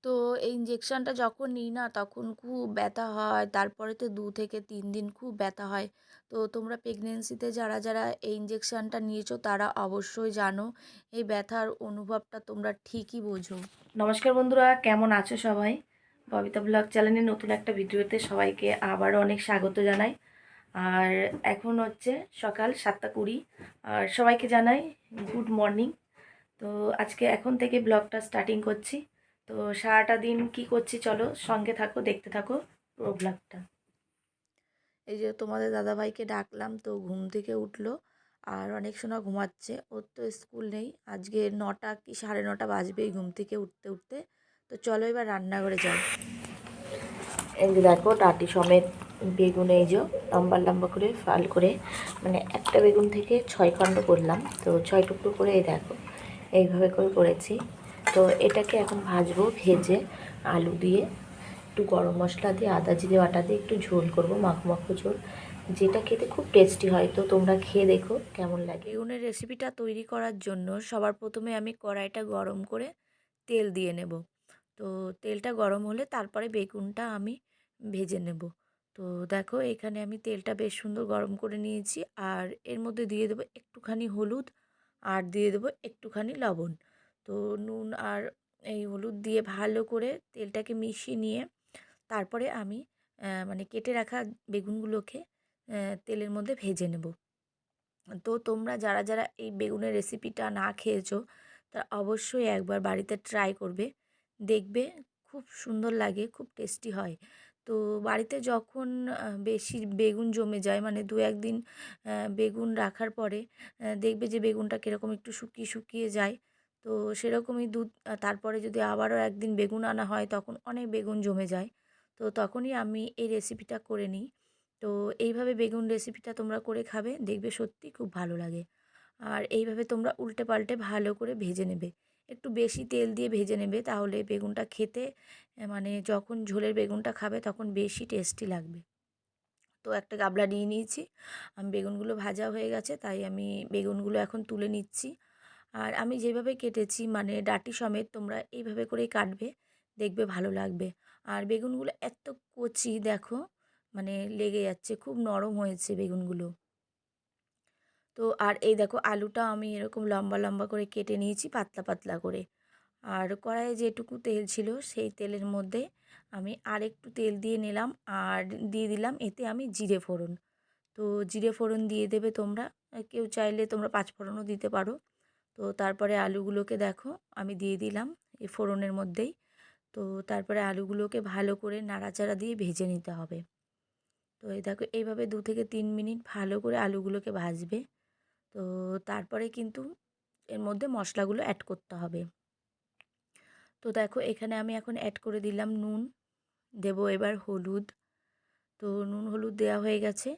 তো এই ইঞ্জেকশানটা যখন নিই না তখন খুব ব্যথা হয়, তারপরে তো 2 থেকে 3 দিন খুব ব্যথা হয়। তো তোমরা প্রেগনেন্সিতে যারা যারা এই ইঞ্জেকশানটা নিয়েছো তারা অবশ্যই জানো এই ব্যথার অনুভবটা তোমরা ঠিকই বোঝো। নমস্কার বন্ধুরা, কেমন আছো সবাই? ববিতা ব্লগ চ্যানেলে নতুন একটা ভিডিওতে সবাইকে আবারও অনেক স্বাগত জানাই। আর এখন হচ্ছে সকাল 7:20। আর সবাইকে জানাই গুড মর্নিং। তো আজকে এখন থেকে ব্লগটা স্টার্টিং করছি। তো সারাটা দিন কি করছি চলো সঙ্গে থাকো, দেখতে থাকো পুরো ব্লগটা। এই যে তোমাদের দাদাভাইকে ডাকলাম, তো ঘুম থেকে উঠলো আর অনেক সময় ঘুমাচ্ছে, ওর তো স্কুল নেই আজকে। 9টা কি 9:30 বাজবেই ঘুম থেকে উঠতে উঠতে। তো চলো এবার রান্নাঘরে যাই। এই যে দেখো ডাঁটি সমেত বেগুন, এই যে লম্বা লম্বা করে ফাল করে, মানে একটা বেগুন থেকে 6 খণ্ড করলাম, তো 6 টুকরো করে এই দেখো এইভাবে করে করেছি। তো এটাকে এখন ভাজবো, ভেজে আলু দিয়ে একটু গরম মশলা দিয়ে আদা জিরে বাটা দিয়ে একটু ঝোল করব, মাখো মাখো ঝোল, যেটা খেতে খুব টেস্টি হয়। তো তোমরা খেয়ে দেখো কেমন লাগে। বেগুনের রেসিপিটা তৈরি করার জন্য সবার প্রথমে আমি কড়াইটা গরম করে তেল দিয়ে নেব। তো তেলটা গরম হলে তারপরে বেগুনটা আমি ভেজে নেব। তো দেখো এখানে আমি তেলটা বেশ সুন্দর গরম করে নিয়েছি, আর এর মধ্যে দিয়ে দেবো একটুখানি হলুদ আর দিয়ে দেবো একটুখানি লবণ। তো নুন আর এই হলুদ দিয়ে ভালো করে তেলটাকে মিশিয়ে নিয়ে তারপরে আমি মানে কেটে রাখা বেগুনগুলোকে তেলের মধ্যে ভেজে নেব। তো তোমরা যারা যারা এই বেগুনের রেসিপিটা না খেয়েছো তারা অবশ্যই একবার বাড়িতে ট্রাই করবে, দেখবে খুব সুন্দর লাগে, খুব টেস্টি হয়। তো বাড়িতে যখন বেশি বেগুন জমে যায়, মানে 2-1 দিন বেগুন রাখার পরে দেখবে যে বেগুনটা কীরকম একটু শুকিয়ে শুকিয়ে যায়। তো সেরকমই তারপরে যদি আবারও একদিন বেগুন আনা হয় তখন অনেক বেগুন জমে যায়। তো তখনই আমি এই রেসিপিটা করে নিই। তো এইভাবে বেগুন রেসিপিটা তোমরা করে খাবে, দেখবে সত্যি খুব ভালো লাগে। আর এইভাবে তোমরা উল্টে পাল্টে ভালো করে ভেজে নেবে, একটু বেশি তেল দিয়ে ভেজে নেবে, তাহলে বেগুনটা খেতে মানে যখন ঝোলের বেগুনটা খাবে তখন বেশি টেস্টি লাগবে। তো একটা গাবলা নিয়ে নিয়েছি, আমি বেগুনগুলো ভাজা হয়ে গেছে তাই আমি বেগুনগুলো এখন তুলে নিচ্ছি। আর আমি যেভাবে কেটেছি মানে ডাঁটি সমেত তোমরা এইভাবে করেই কাটবে, দেখবে ভালো লাগবে। আর বেগুনগুলো এত কচি দেখো, মানে লেগে যাচ্ছে, খুব নরম হয়েছে বেগুনগুলো। তো আর এই দেখো আলুটা আমি এরকম লম্বা লম্বা করে কেটে নিয়েছি পাতলা পাতলা করে। আর কড়াইয়ে যেটুকু তেল ছিল সেই তেলের মধ্যে আমি আর একটু তেল দিয়ে নিলাম, আর দিয়ে দিলাম এতে আমি জিরে ফোড়ন। তো জিরে ফোড়ন দিয়ে দেবে তোমরা, কেউ চাইলে তোমরা পাঁচ ফোড়নও দিতে পারো। তো তারপরে আলুগুলোকে দেখো আমি দিয়ে দিলাম এই ফোড়নের মধ্যেই। তো তারপরে আলুগুলোকে ভালো করে নাড়াচাড়া দিয়ে ভেজে নিতে হবে। তো এই দেখো এইভাবে 2 থেকে 3 মিনিট ভালো করে আলুগুলোকে ভাজবে। তো তারপরে কিন্তু এর মধ্যে মশলাগুলো অ্যাড করতে হবে। তো দেখো এখানে আমি এখন অ্যাড করে দিলাম নুন, দেবো এবার হলুদ। তো নুন হলুদ দেওয়া হয়ে গেছে,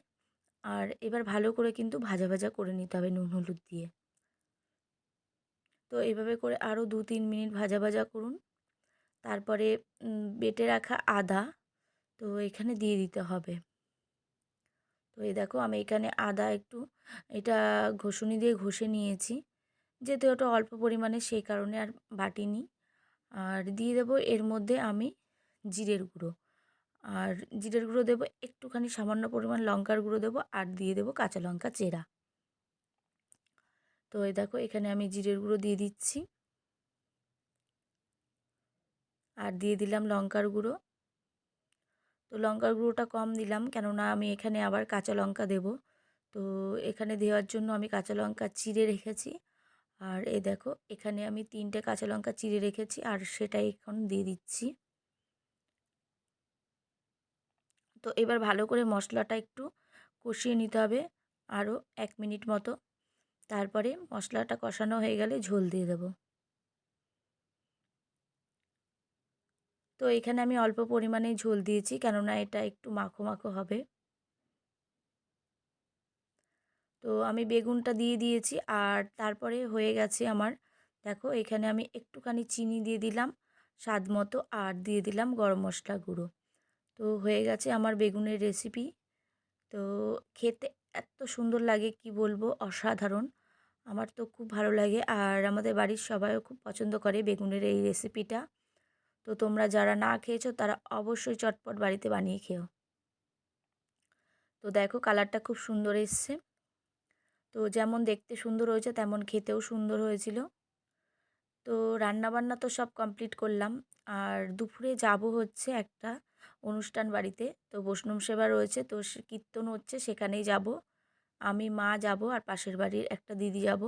আর এবার ভালো করে কিন্তু ভাজা ভাজা করে নিতে হবে নুন হলুদ দিয়ে। তো এভাবে করে আরও 2-3 মিনিট ভাজা ভাজা করুন। তারপরে বেটে রাখা আদা তো এখানে দিয়ে দিতে হবে। তো এই দেখো আমি এখানে আদা একটু এটা ঘষুনি দিয়ে ঘষে নিয়েছি, যেহেতু ওটা অল্প পরিমাণে সেই কারণে আর বাটিনি। আর দিয়ে দেবো এর মধ্যে আমি জিরের গুঁড়ো, আর জিরের গুঁড়ো দেবো একটুখানি সামান্য পরিমাণ লঙ্কার গুঁড়ো দেবো, আর দিয়ে দেবো কাঁচা লঙ্কা চেরা। তো এই দেখো এখানে আমি জিরের গুঁড়ো দিয়ে দিচ্ছি, আর দিয়ে দিলাম লঙ্কার গুঁড়ো। তো লঙ্কার গুঁড়োটা কম দিলাম, কেননা আমি এখানে আবার কাঁচা লঙ্কা দেব। তো এখানে দেওয়ার জন্য আমি কাঁচা লঙ্কা চিড়ে রেখেছি। আর এই দেখো এখানে আমি 3টে কাঁচা লঙ্কা চিড়ে রেখেছি, আর সেটাই এখন দিয়ে দিচ্ছি। তো এবার ভালো করে মশলাটা একটু কষিয়ে নিতে হবে আরও 1 মিনিট মতো। তারপরে মশলাটা কষানো হয়ে গেলে ঝোল দিয়ে দেবো। তো এখানে আমি অল্প পরিমাণেই ঝোল দিয়েছি, কেননা এটা একটু মাখো মাখো হবে। তো আমি বেগুনটা দিয়ে দিয়েছি, আর তারপরে হয়ে গেছে আমার। দেখো এখানে আমি একটুখানি চিনি দিয়ে দিলাম স্বাদ মতো, আর দিয়ে দিলাম গরম মশলা গুঁড়ো। তো হয়ে গেছে আমার বেগুনের রেসিপি। তো খেতে এত সুন্দর লাগে কি বলবো, অসাধারণ। আমার তো খুব ভালো লাগে, আর আমাদের বাড়ির সবাইও খুব পছন্দ করে বেগুনের এই রেসিপিটা। তো তোমরা যারা না খেয়েছো তারা অবশ্যই চটপট বাড়িতে বানিয়ে খেও। তো দেখো কালারটা খুব সুন্দর এসছে। তো যেমন দেখতে সুন্দর হয়েছে তেমন খেতেও সুন্দর হয়েছিল। তো রান্নাবান্না তো সব কমপ্লিট করলাম। আর দুপুরে যাব হচ্ছে একটা অনুষ্ঠান বাড়িতে। তো বৈষ্ণব সেবা রয়েছে, তো কীর্তন হচ্ছে, সেখানেই যাব। আমি, মা যাব আর পাশের বাড়ির একটা দিদি যাব।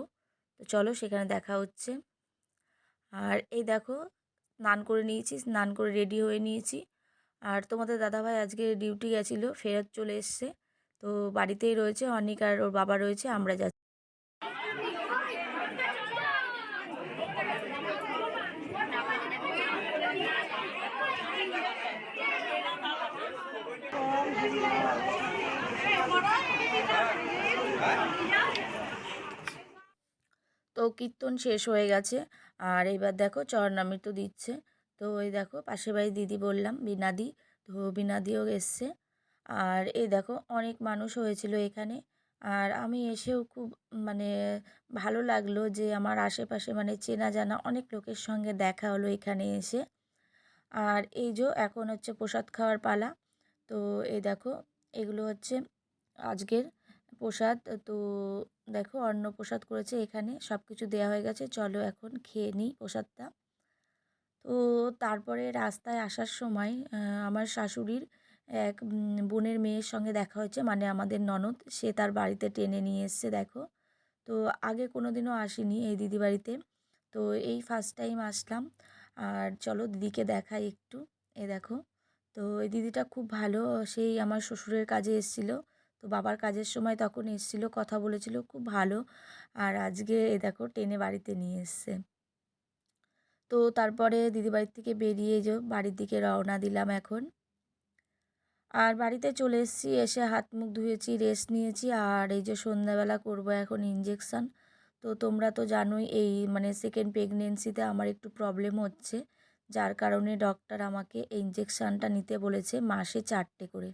তো চলো সেখানে দেখা হচ্ছে। আর এই দেখো স্নান করে নিয়েছি, স্নান করে রেডি হয়ে নিয়েছি। আর তোমাদের দাদাভাই আজকে ডিউটি গেছিলো, ফেরত চলে এসছে। তো বাড়িতেই রয়েছে, অনিক আর ওর বাবা রয়েছে, আমরা যাচ্ছি। তো কীর্তন শেষ হয়ে গেছে। আর এইবার দেখো চরণামৃত দিচ্ছে। তো এই দেখো পাশের বাড়ির দিদি বললাম, বীণাদি। তো বীণাদিও এসছে। আর এই দেখো অনেক মানুষ হয়েছিল এখানে। আর আমি এসেও খুব মানে ভালো লাগলো যে আমার আশেপাশে মানে চেনা জানা অনেক লোকের সঙ্গে দেখা হলো এখানে এসে। আর এই যে এখন হচ্ছে প্রসাদ খাওয়ার পালা। তো এই দেখো এগুলো হচ্ছে আজকের প্রসাদ। তো দেখো অন্ন প্রসাদ করেছে এখানে, সব কিছু দেওয়া হয়ে গেছে। চলো এখন খেয়ে নিই প্রসাদটা। তো তারপরে রাস্তায় আসার সময় আমার শাশুড়ির এক বোনের মেয়ের সঙ্গে দেখা হয়েছে, মানে আমাদের ননদ, সে তার বাড়িতে টেনে নিয়ে এসছে দেখো। তো আগে কোনো দিনও আসিনি এই দিদি বাড়িতে, তো এই ফার্স্ট টাইম আসলাম। আর চলো দিদিকে দেখাই একটু। এ দেখো, তো এই দিদিটা খুব ভালো, সেই আমার শ্বশুরের কাজে এসেছিলো। তো বাবার কাজের সময় তখন এসেছিলো, কথা বলেছিল, খুব ভালো। আর আজকে এ দেখো টেনে বাড়িতে নিয়ে এসছে। তো তারপরে দিদি বাড়ির থেকে বেরিয়ে যে বাড়ির দিকে রওনা দিলাম এখন। আর বাড়িতে চলে এসেছি, এসে হাত মুখ ধুয়েছি, রেস্ট নিয়েছি। আর এই যে সন্ধ্যাবেলা করব এখন ইঞ্জেকশান। তো তোমরা তো জানোই এই মানে সেকেন্ড প্রেগনেন্সিতে আমার একটু প্রবলেম হচ্ছে, যার কারণে ডক্টর আমাকে এই ইঞ্জেকশানটা নিতে বলেছে মাসে 4টে করে।